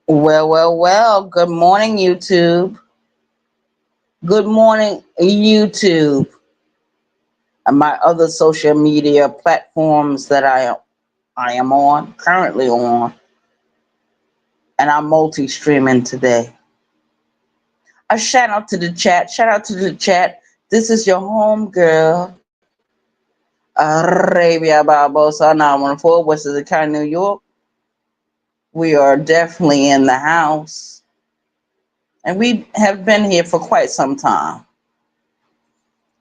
Well. Good morning, YouTube. Good morning, YouTube, and my other social media platforms that I am on currently on, and I'm multi-streaming today. A shout out to the chat. Shout out to the chat. This is your home girl, Arabia Barbosa, 914, West of the County, New York. We are definitely in the house, and we have been here for quite some time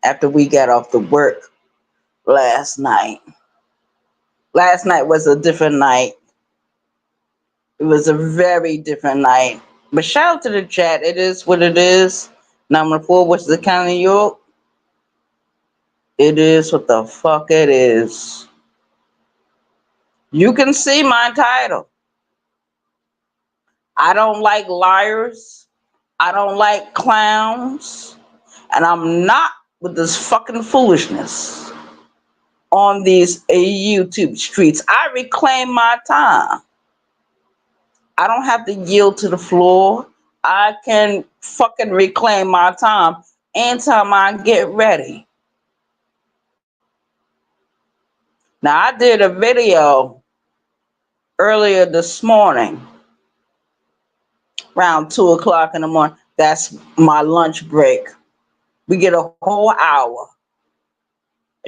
after we got off the work last night. Last night was a different night. It was a very different night. But shout out to the chat. It is what it is. Number 4, which is the county of New York. It is what the fuck it is. You can see my title. I don't like liars. I don't like clowns. And I'm not with this fucking foolishness on these YouTube streets. I reclaim my time. I don't have to yield to the floor. I can fucking reclaim my time anytime I get ready. Now, I did a video earlier this morning, around 2 o'clock in the morning. That's my lunch break. We get a whole hour.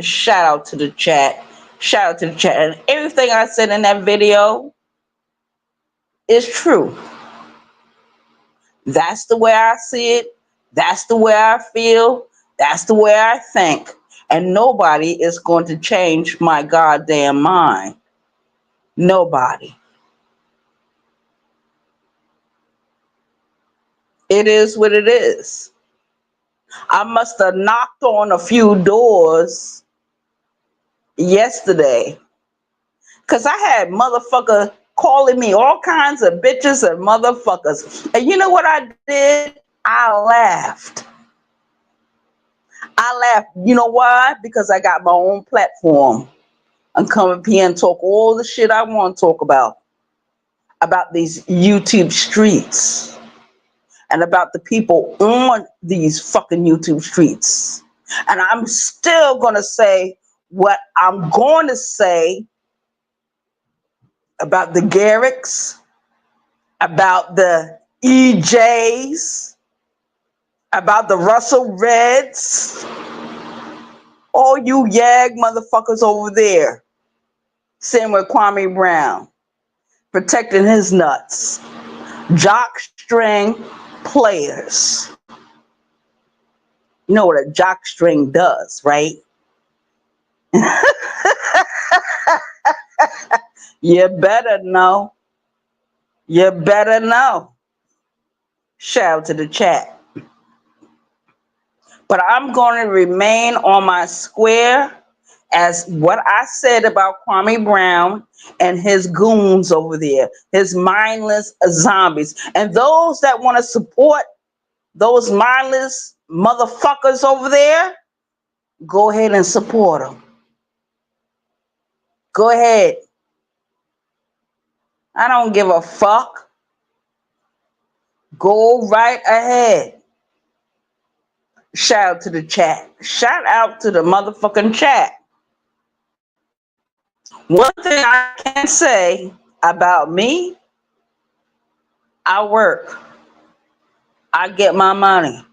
Shout out to the chat. Shout out to the chat. And everything I said in that video is true. That's the way I see it. That's the way I feel. That's the way I think. And nobody is going to change my goddamn mind. Nobody. It is what it is. I must have knocked on a few doors yesterday because I had motherfucker calling me all kinds of bitches and motherfuckers. And you know what I did? I laughed. You know why? Because I got my own platform. I'm coming up here and talk all the shit I want to talk about these YouTube streets and about the people on these fucking YouTube streets. And I'm still going to say what I'm going to say about the Garricks, about the EJs, about the Russell Reds, all you YAG motherfuckers over there, sitting with Kwame Brown, protecting his nuts. Jock string players. You know what a jock string does, right? You better know. You better know. Shout out to the chat. But I'm going to remain on my square as what I said about Kwame Brown and his goons over there, his mindless zombies. And those that want to support those mindless motherfuckers over there, go ahead and support them. Go ahead. I don't give a fuck. Go right ahead. Shout out to the chat. Shout out to the motherfucking chat. One thing I can say about me, I work. I get my money.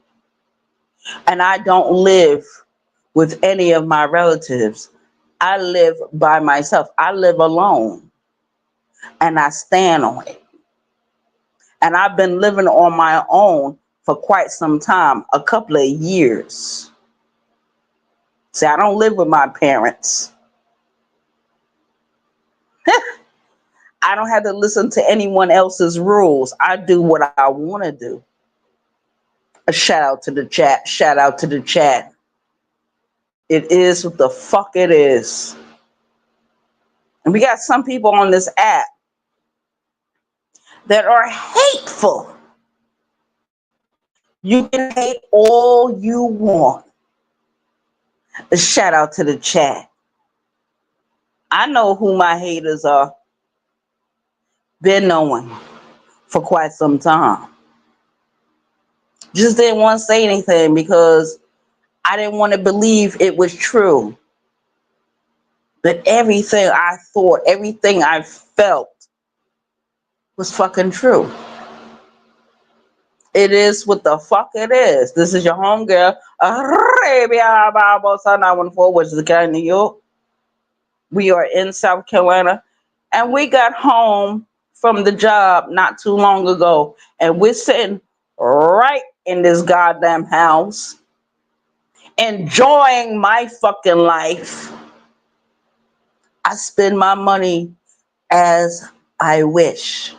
And I don't live with any of my relatives. I live by myself. I live alone. And I stand on it. And I've been living on my own for quite some time, a couple of years. See, I don't live with my parents. I don't have to listen to anyone else's rules. I do what I want to do. A shout out to the chat. Shout out to the chat. It is what the fuck it is. And we got some people on this app that are hateful. You can hate all you want. A shout out to the chat. I know who my haters are. Been knowing for quite some time. Just didn't want to say anything because I didn't want to believe it was true. But everything I thought, everything I felt was fucking true. It is what the fuck it is. This is your homegirl, Arabia Bible Sun 914, which is the guy in New York. We are in South Carolina. And we got home from the job not too long ago. And we're sitting right in this goddamn house, enjoying my fucking life. I spend my money as I wish.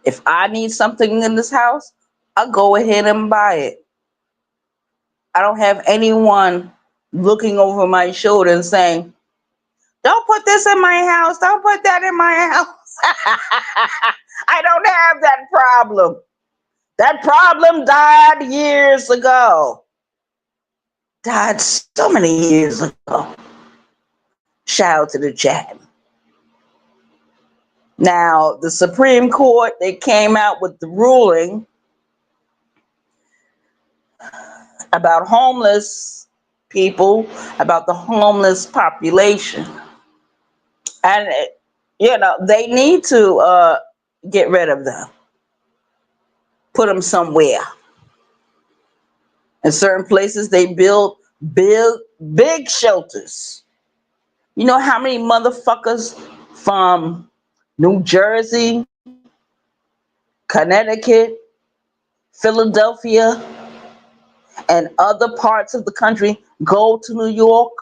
If I need something in this house, I'll go ahead and buy it. I don't have anyone looking over my shoulder and saying, don't put this in my house, don't put that in my house. I don't have that problem. That problem died years ago. Died so many years ago. Shout out to the chat. Now, the Supreme Court, they came out with the ruling about homeless people, about the homeless population. And, they need to get rid of them, put them somewhere. In certain places, they build big shelters. You know how many motherfuckers from New Jersey, Connecticut, Philadelphia, and other parts of the country go to New York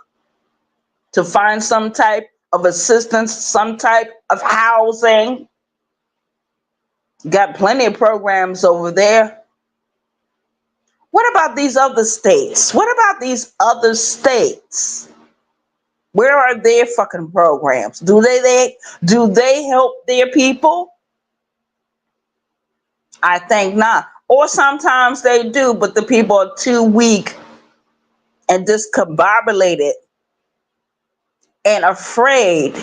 to find some type of assistance, some type of housing? Got plenty of programs over there. What about these other states? What about these other states? Where are their fucking programs? Do they help their people? I think not. Or sometimes they do, but the people are too weak and discombobulated and afraid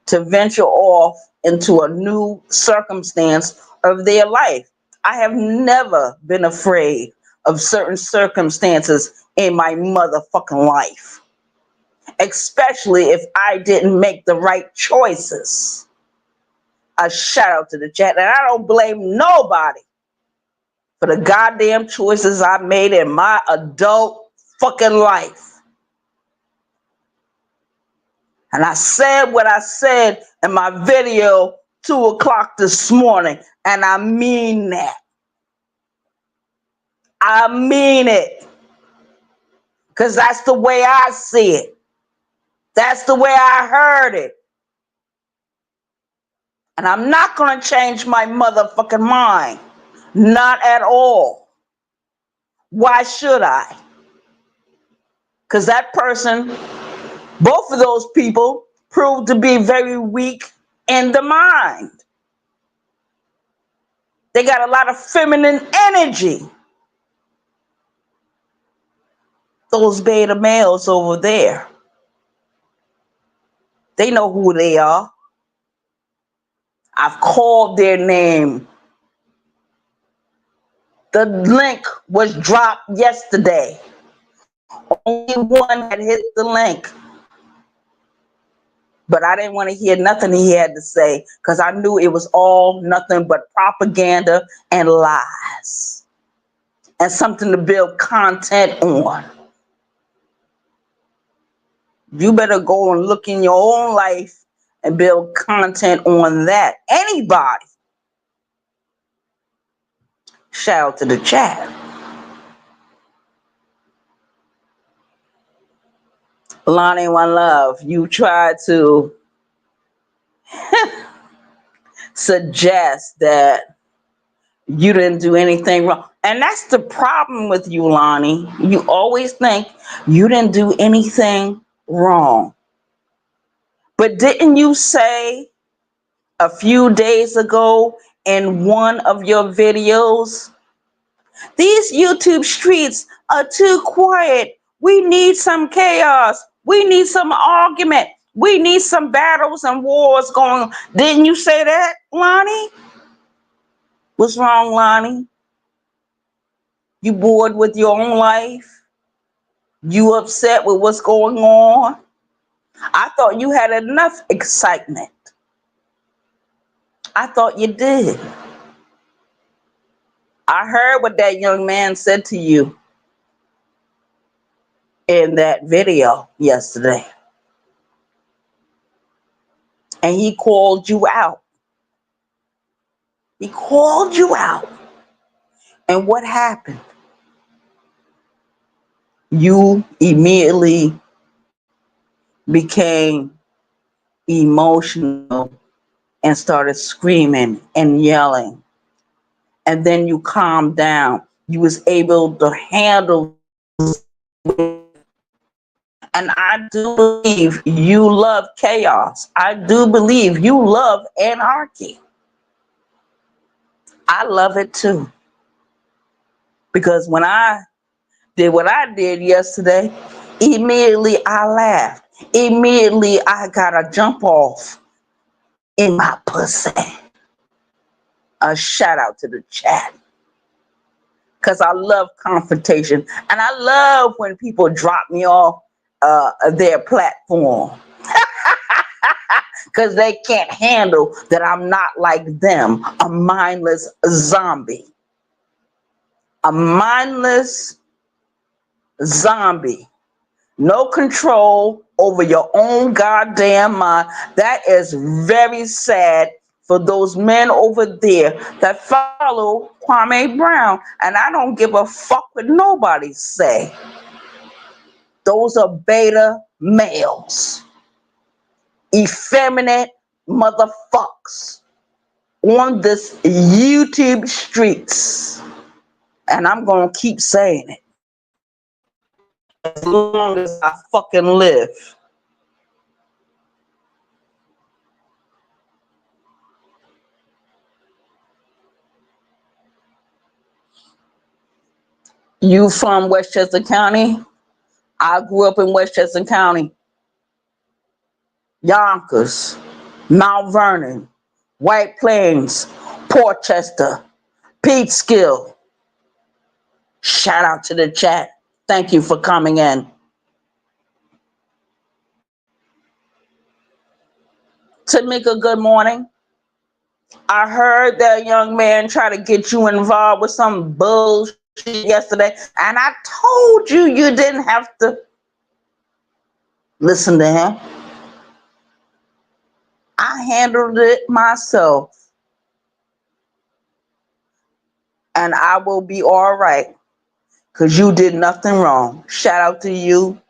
to venture off into a new circumstance of their life. I have never been afraid of certain circumstances in my motherfucking life, especially if I didn't make the right choices. A shout out to the chat, and I don't blame nobody for the goddamn choices I made in my adult fucking life. And I said what I said in my video 2:00 this morning, and I mean that. I mean it. Because that's the way I see it. That's the way I heard it. And I'm not going to change my motherfucking mind. Not at all. Why should I? Because that person, both of those people, proved to be very weak in the mind. They got a lot of feminine energy. Those beta males over there. They know who they are. I've called their name. The link was dropped yesterday. Only one had hit the link. But I didn't want to hear nothing he had to say because I knew it was all nothing but propaganda and lies. And something to build content on. You better go and look in your own life and build content on that. Anybody. Shout out to the chat. Lonnie, one love. You tried to suggest that you didn't do anything wrong. And that's the problem with you, Lonnie. You always think you didn't do anything wrong. But didn't you say a few days ago in one of your videos, these YouTube streets are too quiet. We need some chaos. We need some argument. We need some battles and wars going on. Didn't you say that, Lonnie? What's wrong, Lonnie? You bored with your own life? You upset with what's going on? I thought you had enough excitement. I thought you did. I heard what that young man said to you in that video yesterday. And he called you out. He called you out. And what happened? You immediately became emotional and started screaming and yelling. And then you calmed down. You was able to handle and I do believe you love chaos. I do believe you love anarchy. I love it too. Because when I did what I did yesterday, immediately I laughed. Immediately I got a jump off in my pussy. A shout out to the chat. Because I love confrontation. And I love when people drop me off their platform. Because they can't handle that I'm not like them, a mindless zombie. A mindless zombie. No control over your own goddamn mind. That is very sad for those men over there that follow Kwame Brown. And I don't give a fuck what nobody say. Those are beta males. Effeminate motherfucks on this YouTube streets. And I'm going to keep saying it as long as I fucking live. You from Westchester County? I grew up in Westchester County. Yonkers, Mount Vernon, White Plains, Portchester, Peekskill. Shout out to the chat. Thank you for coming in. Tamika, good morning. I heard that young man try to get you involved with some bullshit yesterday, and I told you you didn't have to listen to him. I handled it myself, and I will be all right because you did nothing wrong. Shout out to you,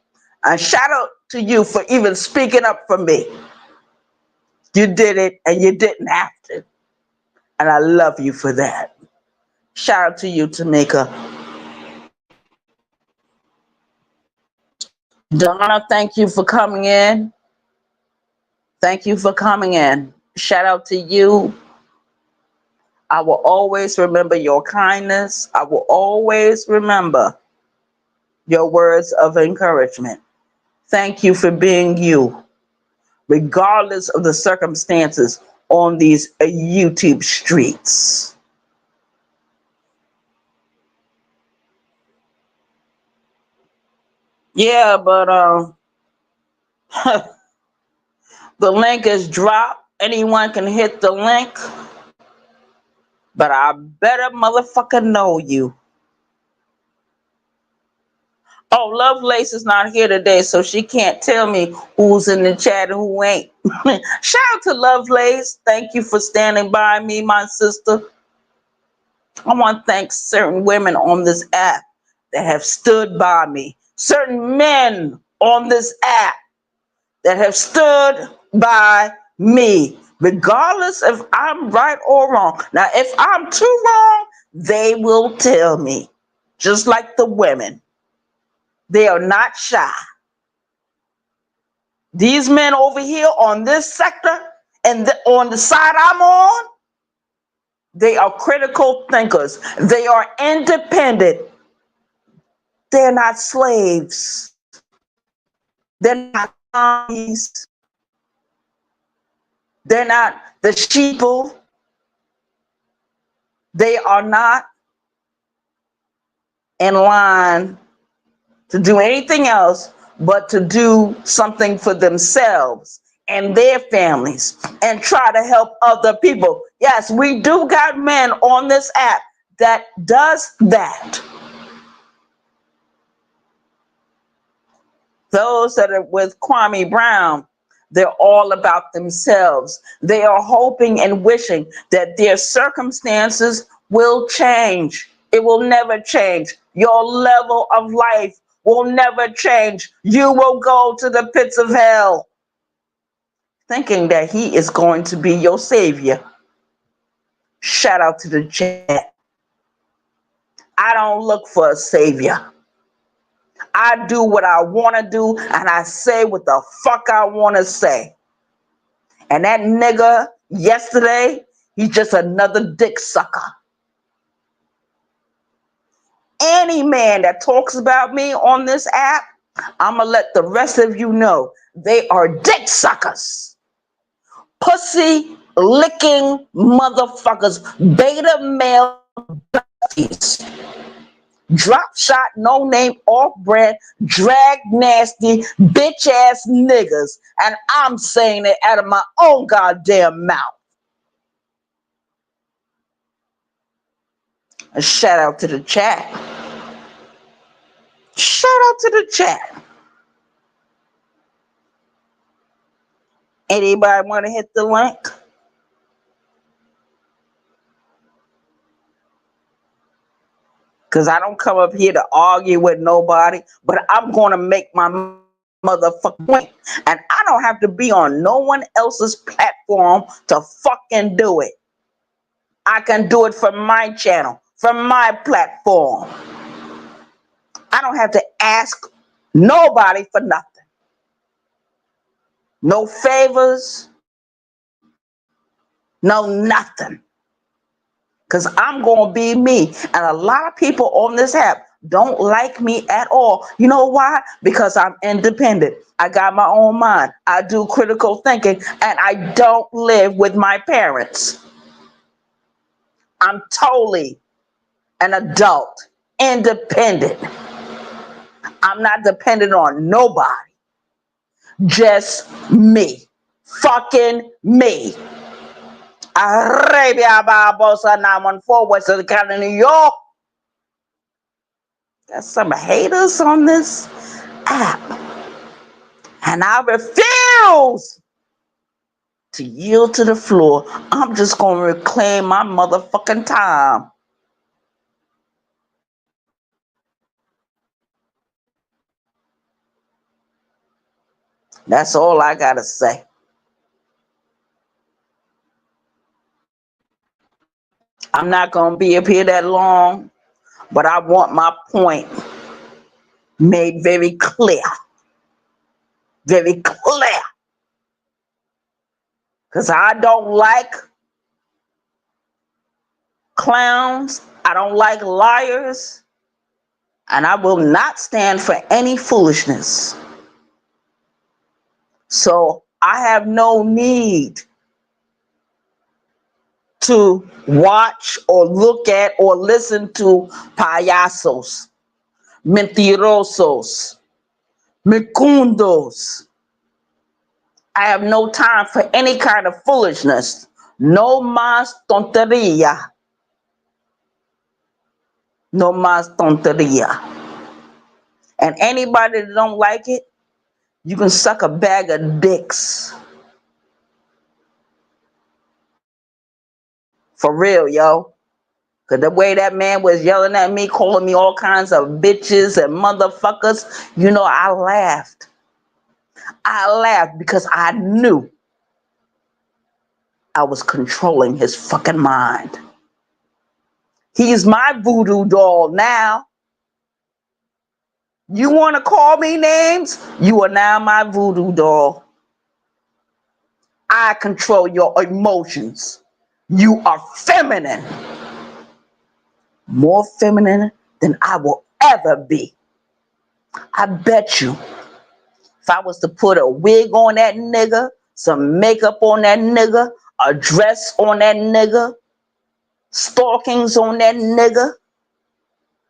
and shout out to you for even speaking up for me. You did it, and you didn't have to, and I love you for that. Shout out to you, Tamika. Donna, thank you for coming in. Thank you for coming in. Shout out to you. I will always remember your kindness. I will always remember your words of encouragement. Thank you for being you, regardless of the circumstances on these YouTube streets. Yeah, but the link is dropped. Anyone can hit the link. But I better motherfucker know you. Oh, Lovelace is not here today, so she can't tell me who's in the chat and who ain't. Shout out to Lovelace. Thank you for standing by me, my sister. I want to thank certain women on this app that have stood by me. Certain men on this app that have stood by me, regardless if I'm right or wrong. Now, if I'm too wrong, they will tell me, just like the women. They are not shy. These men over here on this sector and on the side I'm on, they are critical thinkers. They are independent. They're not slaves. They're not commies. They're not the sheeple. They are not in line to do anything else but to do something for themselves and their families and try to help other people. Yes, we do got men on this app that does that. Those that are with Kwame Brown, they're all about themselves. They are hoping and wishing that their circumstances will change. It will never change. Your level of life will never change. You will go to the pits of hell thinking that he is going to be your savior. Shout out to the chat. I don't look for a savior. I do what I want to do, and I say what the fuck I want to say. And that nigga yesterday, he's just another dick sucker. Any man that talks about me on this app, I'm going to let the rest of you know they are dick suckers. Pussy licking motherfuckers. Beta male dusties. Drop shot, no name, off brand, drag nasty, bitch ass niggas. And I'm saying it out of my own goddamn mouth. A shout out to the chat. Shout out to the chat. Anybody want to hit the link? Because I don't come up here to argue with nobody, but I'm going to make my motherfucking point. And I don't have to be on no one else's platform to fucking do it. I can do it from my channel, from my platform. I don't have to ask nobody for nothing. No favors, no nothing. Because I'm going to be me. And a lot of people on this app don't like me at all. You know why? Because I'm independent. I got my own mind. I do critical thinking. And I don't live with my parents. I'm totally an adult, independent. I'm not dependent on nobody. Just me. Fucking me. Arabia Barbosa 914 West of the County, New York. Got some haters on this app. And I refuse to yield to the floor. I'm just going to reclaim my motherfucking time. That's all I got to say. I'm not going to be up here that long, but I want my point made very clear. Very clear. Because I don't like clowns. I don't like liars. And I will not stand for any foolishness. So I have no need to watch or look at or listen to payasos, mentirosos, Mkundos. I have no time for any kind of foolishness. No más tonteria. No más tonteria. And anybody that don't like it, you can suck a bag of dicks. For real, yo. Because the way that man was yelling at me, calling me all kinds of bitches and motherfuckers, you know, I laughed. I laughed because I knew I was controlling his fucking mind. He's my voodoo doll now. You want to call me names? You are now my voodoo doll. I control your emotions. You are feminine. More feminine than I will ever be. I bet you if I was to put a wig on that nigga, some makeup on that nigga, a dress on that nigga, stockings on that nigga,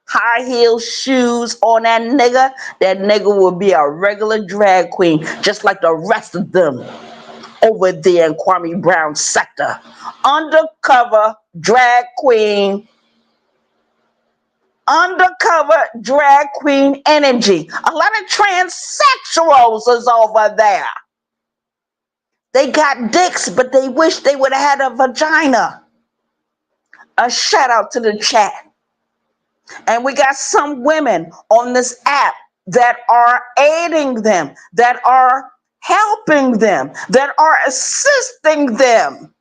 high heel shoes on that nigga would be a regular drag queen, just like the rest of them over there in Kwame Brown sector. Undercover drag queen, undercover drag queen energy. A lot of transsexuals is over there. They got dicks, but they wish they would have had a vagina. A shout out to the chat. And we got some women on this app that are aiding them, that are helping them, that are assisting them.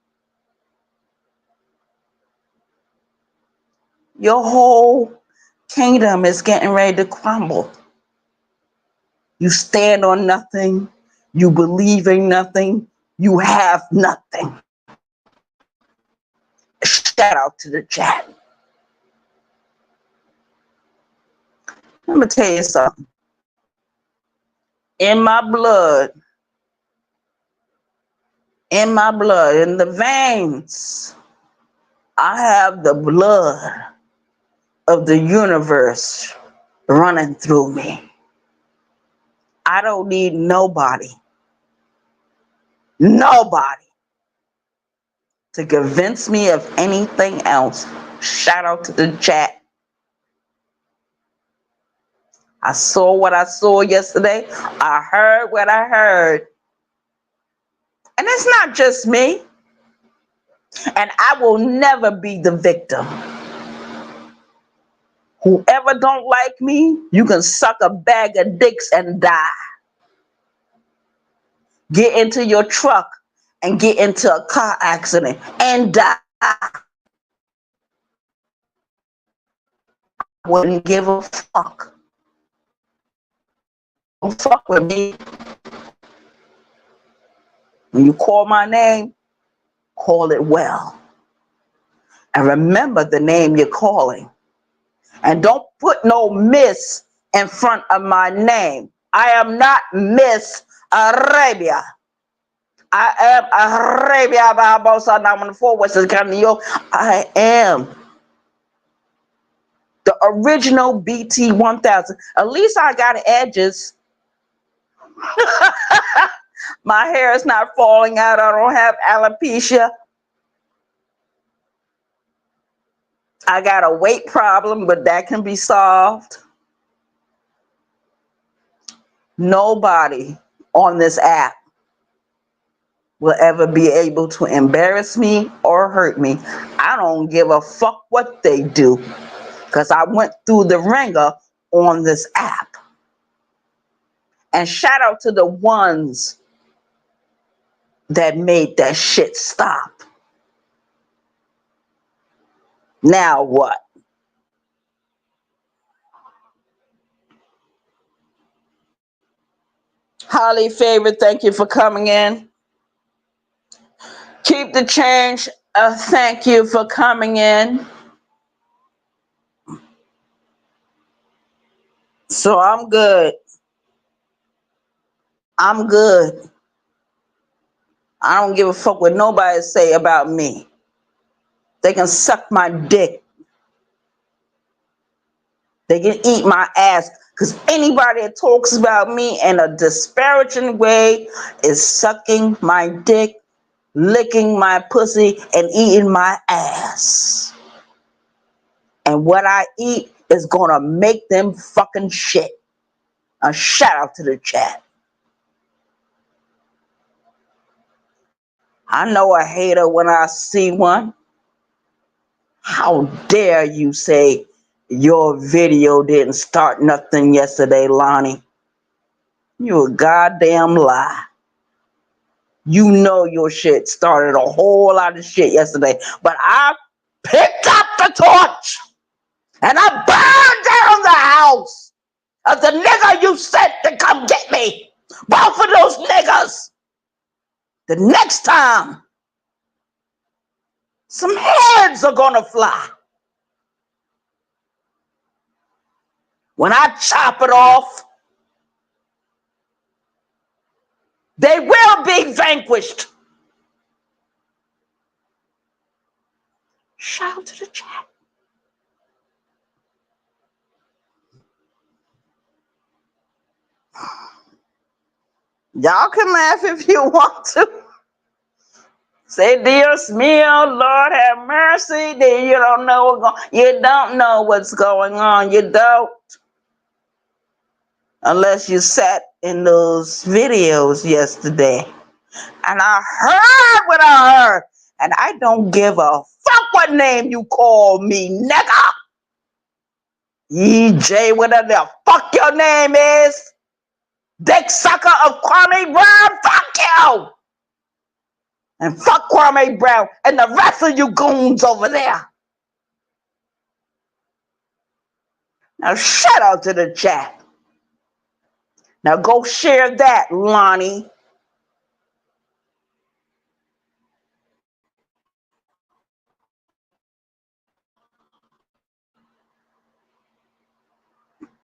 Your whole kingdom is getting ready to crumble. You stand on nothing. You believe in nothing. You have nothing. Shout out to the chat. Let me tell you something. In my blood, in the veins, I have the blood of the universe running through me. I don't need nobody to convince me of anything else. Shout out to the chat. I saw what I saw yesterday. I heard what I heard. And it's not just me. And I will never be the victim. Whoever don't like me, you can suck a bag of dicks and die. Get into your truck and get into a car accident and die. I wouldn't give a fuck. Don't fuck with me. When you call my name, call it well. And remember the name you're calling. And don't put no Miss in front of my name. I am not Miss Arabia. I am Arabia Barbosa 914 Western County, New York. I am the original BT 1000. At least I got edges. My hair is not falling out. I don't have alopecia. I got a weight problem, but that can be solved. Nobody on this app will ever be able to embarrass me or hurt me. I don't give a fuck what they do, because I went through the ringer on this app. And shout out to the ones that made that shit stop. Now what? Holly Favorite, thank you for coming in. Keep the change, thank you for coming in. So I'm good. I'm good. I don't give a fuck what nobody say about me. They can suck my dick. They can eat my ass. Because anybody that talks about me in a disparaging way is sucking my dick, licking my pussy, and eating my ass. And what I eat is gonna make them fucking shit. A shout out to the chat. I know a hater when I see one. How dare you say your video didn't start nothing yesterday, Lonnie? You a goddamn lie. You know your shit started a whole lot of shit yesterday. But I picked up the torch and I burned down the house of the nigga you sent to come get me. Both of those niggas. The next time, some heads are gonna fly. When I chop it off, They will be vanquished. Shout out to the chat. Y'all can laugh if you want to. Say, Dios mío, Lord have mercy. Then you don't know what's going on. You don't. Unless you sat in those videos yesterday. And I heard what I heard. And I don't give a fuck what name you call me, nigga. EJ, whatever the fuck your name is. Dick sucker of Kwame Brown, fuck you. And fuck Kwame Brown and the rest of you goons over there. Now shout out to the chat. Now go share that, Lonnie.